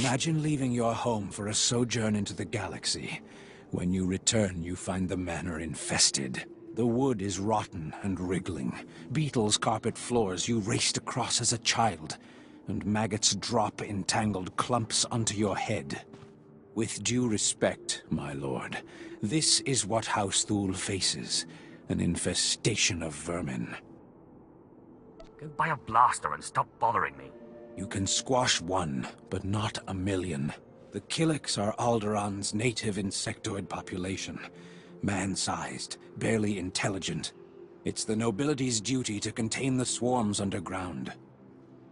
Imagine leaving your home for a sojourn into the galaxy. When you return, you find the manor infested. The wood is rotten and wriggling. Beetles carpet floors you raced across as a child, and maggots drop in tangled clumps onto your head. With due respect, my lord, this is what House Thule faces. An infestation of vermin. Go buy a blaster and stop bothering me. You can squash one, but not a million. The Killiks are Alderaan's native insectoid population. Man-sized, barely intelligent. It's the nobility's duty to contain the swarms underground.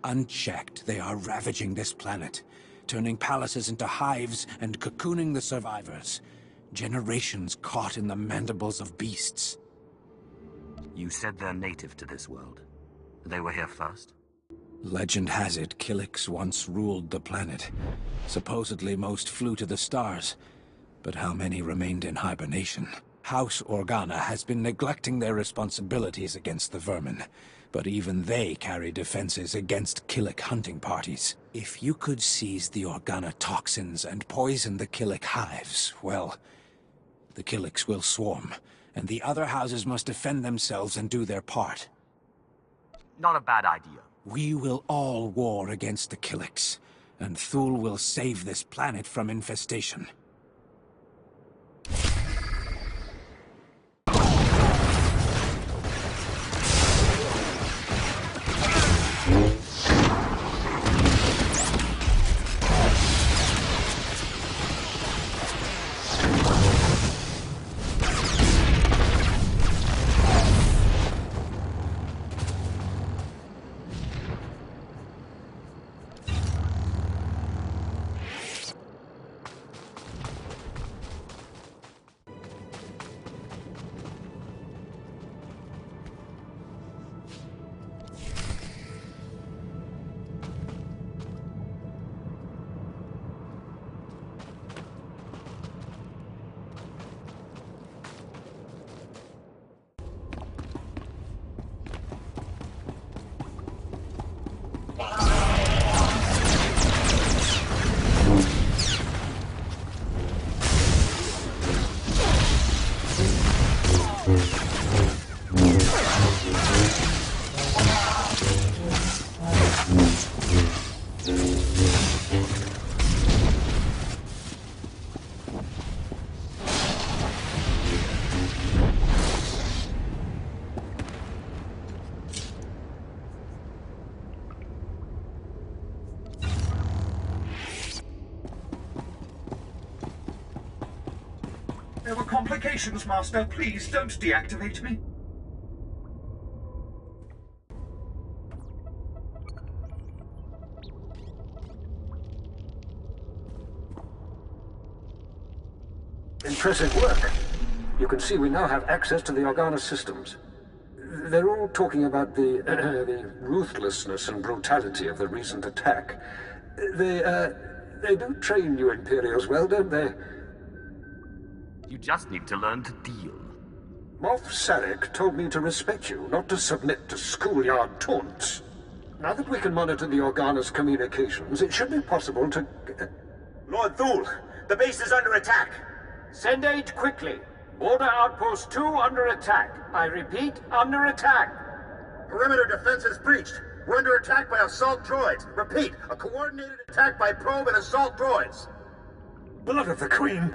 Unchecked, they are ravaging this planet, turning palaces into hives and cocooning the survivors. Generations caught in the mandibles of beasts. You said they're native to this world. They were here first? Legend has it Killiks once ruled the planet. Supposedly most flew to the stars, but how many remained in hibernation? House Organa has been neglecting their responsibilities against the vermin, but even they carry defenses against Killik hunting parties. If you could seize the Organa toxins and poison the Killik hives, well, the Killiks will swarm, and the other houses must defend themselves and do their part. Not a bad idea. We will all war against the Killiks, and Thule will save this planet from infestation. There were complications, Master. Please don't deactivate me. Impressive work. You can see we now have access to the Organa systems. They're all talking about the ruthlessness and brutality of the recent attack. They do train you Imperials well, don't they? You just need to learn to deal. Moff Sarek told me to respect you, not to submit to schoolyard taunts. Now that we can monitor the Organa's communications, it should be possible to... Lord Thule, the base is under attack. Send aid quickly. Border Outpost 2 under attack. I repeat, under attack. Perimeter defenses breached. We're under attack by assault droids. Repeat, a coordinated attack by probe and assault droids. Blood of the Queen!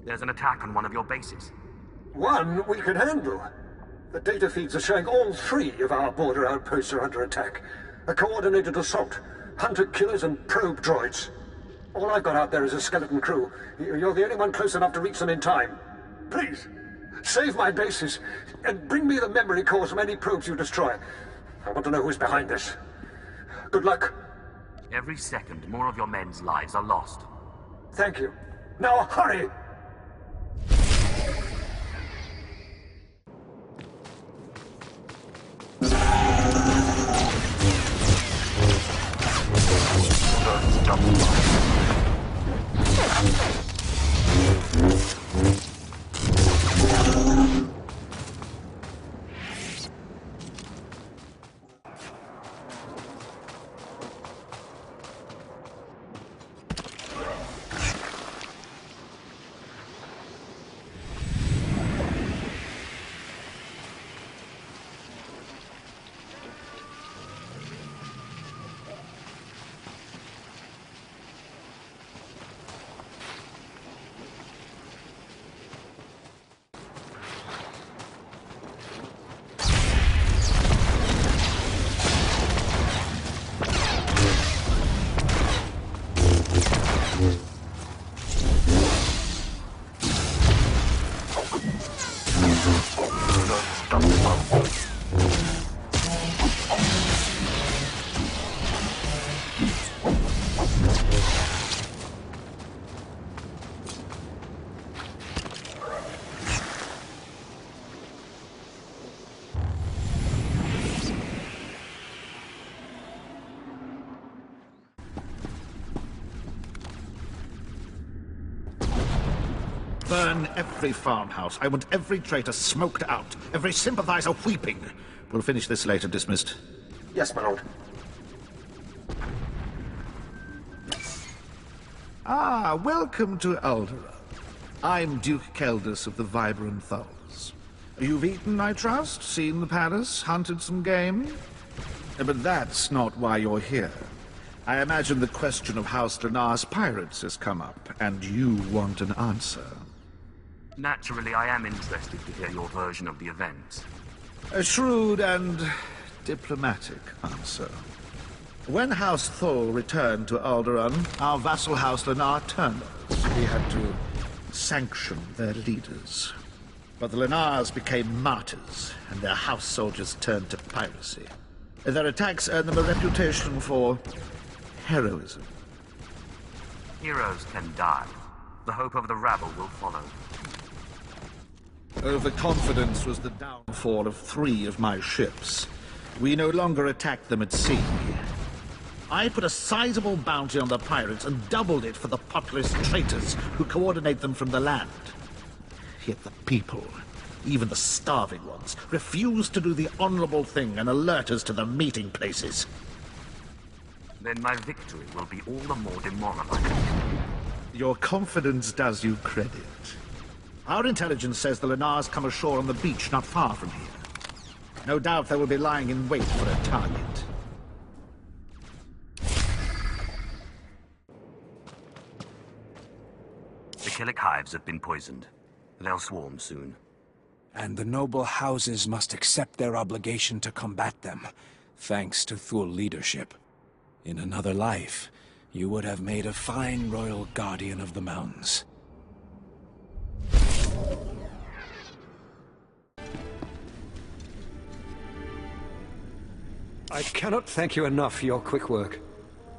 There's an attack on one of your bases. One we can handle. The data feeds are showing all three of our border outposts are under attack. A coordinated assault, hunter-killers and probe droids. All I've got out there is a skeleton crew. You're the only one close enough to reach them in time. Please, save my bases, and bring me the memory cores from any probes you destroy. I want to know who's behind this. Good luck. Every second, more of your men's lives are lost. Thank you. Now hurry! Burn every farmhouse. I want every traitor smoked out, every sympathizer weeping. We'll finish this later. Dismissed. Yes, my lord. Ah, welcome to Alderaan. I'm Duke Keldus of the Vibrant Thulls. You've eaten, I trust, seen the palace, hunted some game? But that's not why you're here. I imagine the question of House Lenar's pirates has come up, and you want an answer. Naturally, I am interested to hear your version of the events. A shrewd and diplomatic answer. When House Thull returned to Alderaan, our vassal House Lenar turned on us. We had to sanction their leaders. But the Lenars became martyrs, and their house soldiers turned to piracy. Their attacks earned them a reputation for heroism. Heroes can die. The hope of the rabble will follow. Overconfidence was the downfall of 3 of my ships. We no longer attacked them at sea. I put a sizable bounty on the pirates and doubled it for the populist traitors who coordinate them from the land. Yet the people, even the starving ones, refuse to do the honorable thing and alert us to the meeting places. Then my victory will be all the more demoralizing. Your confidence does you credit. Our intelligence says the Lenars come ashore on the beach not far from here. No doubt they will be lying in wait for a target. The Killick hives have been poisoned. They'll swarm soon. And the noble houses must accept their obligation to combat them, thanks to Thull leadership. In another life, you would have made a fine royal guardian of the mountains. I cannot thank you enough for your quick work.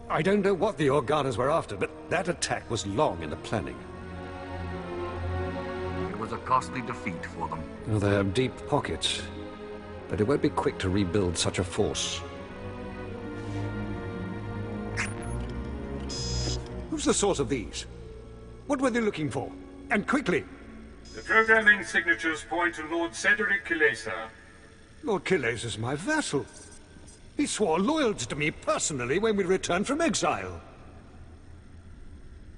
I don't know what the Organas were after, but that attack was long in the planning. It was a costly defeat for them. Well, they have deep pockets, but it won't be quick to rebuild such a force. Who's the source of these? What were they looking for? And quickly! The programming signatures point to Lord Cedric Kilesa. Lord Killes is my vassal. He swore loyalty to me personally when we returned from exile.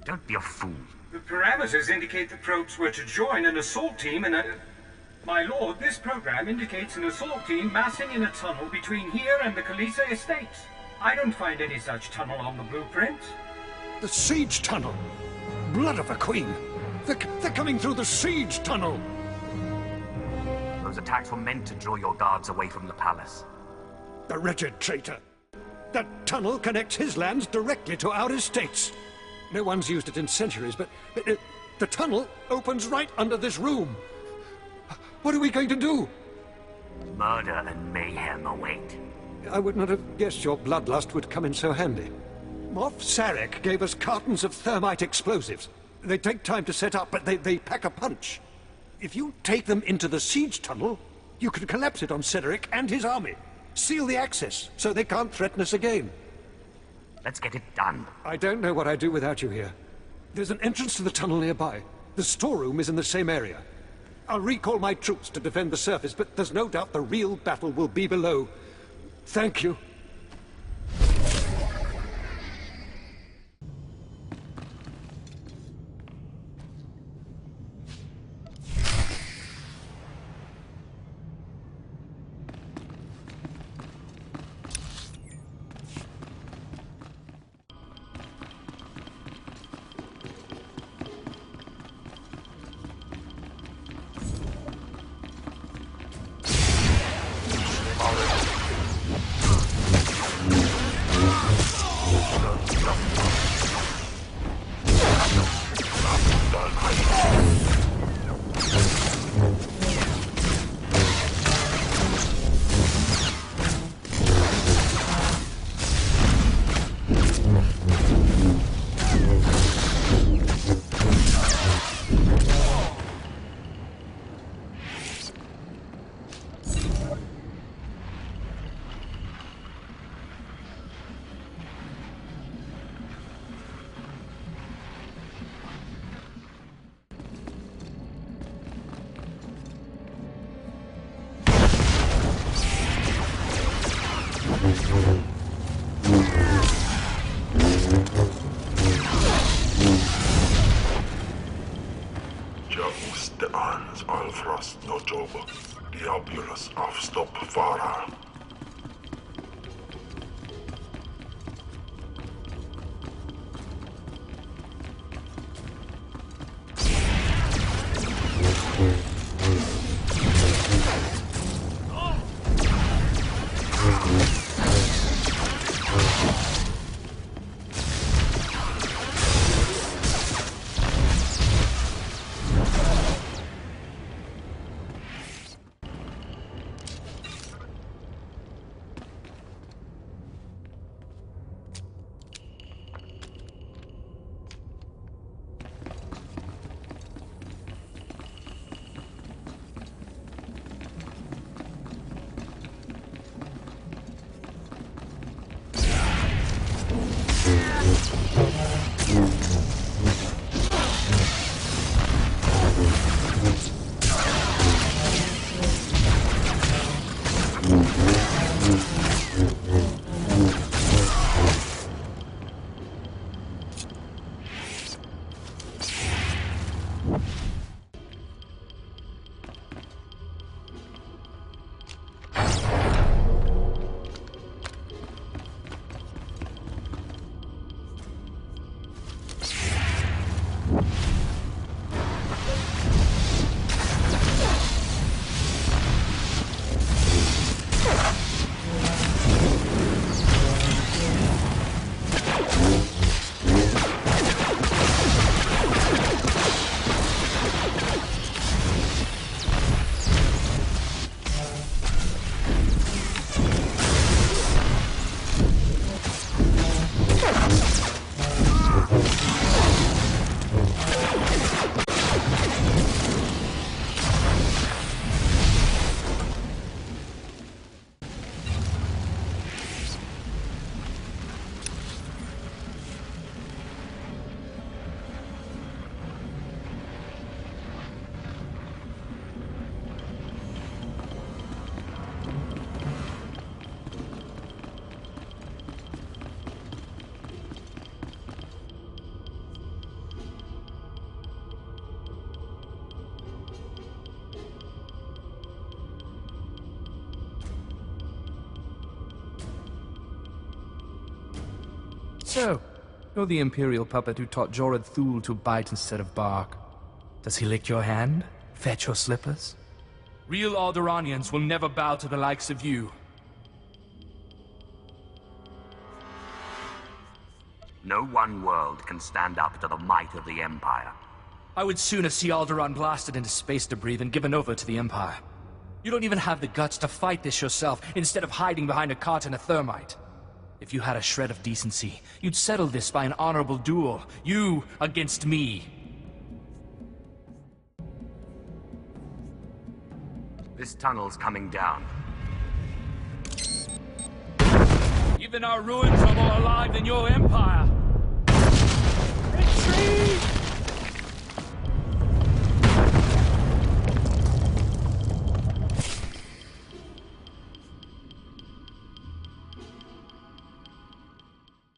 Don't be a fool. The parameters indicate the probes were to join an assault team in a... My lord, this program indicates an assault team massing in a tunnel between here and the Kilesa estates. I don't find any such tunnel on the blueprint. The siege tunnel! Blood of a queen! They're coming through the siege tunnel! Those attacks were meant to draw your guards away from the palace. The wretched traitor! That tunnel connects his lands directly to our estates. No one's used it in centuries, but the tunnel opens right under this room. What are we going to do? Murder and mayhem await. I would not have guessed your bloodlust would come in so handy. Moff Sarek gave us cartons of thermite explosives. They take time to set up, but they pack a punch. If you take them into the siege tunnel, you can collapse it on Cedric and his army. Seal the access, so they can't threaten us again. Let's get it done. I don't know what I'd do without you here. There's an entrance to the tunnel nearby. The storeroom is in the same area. I'll recall my troops to defend the surface, but there's no doubt the real battle will be below. Thank you. Jus de ans alfras notobo, diabolus afstop vara. So, you're the Imperial puppet who taught Jorad Thul to bite instead of bark. Does he lick your hand? Fetch your slippers? Real Alderaanians will never bow to the likes of you. No one world can stand up to the might of the Empire. I would sooner see Alderaan blasted into space debris than given over to the Empire. You don't even have the guts to fight this yourself, instead of hiding behind a cart and a thermite. If you had a shred of decency, you'd settle this by an honorable duel. You against me. This tunnel's coming down. Even our ruins are more alive than your empire. Retreat!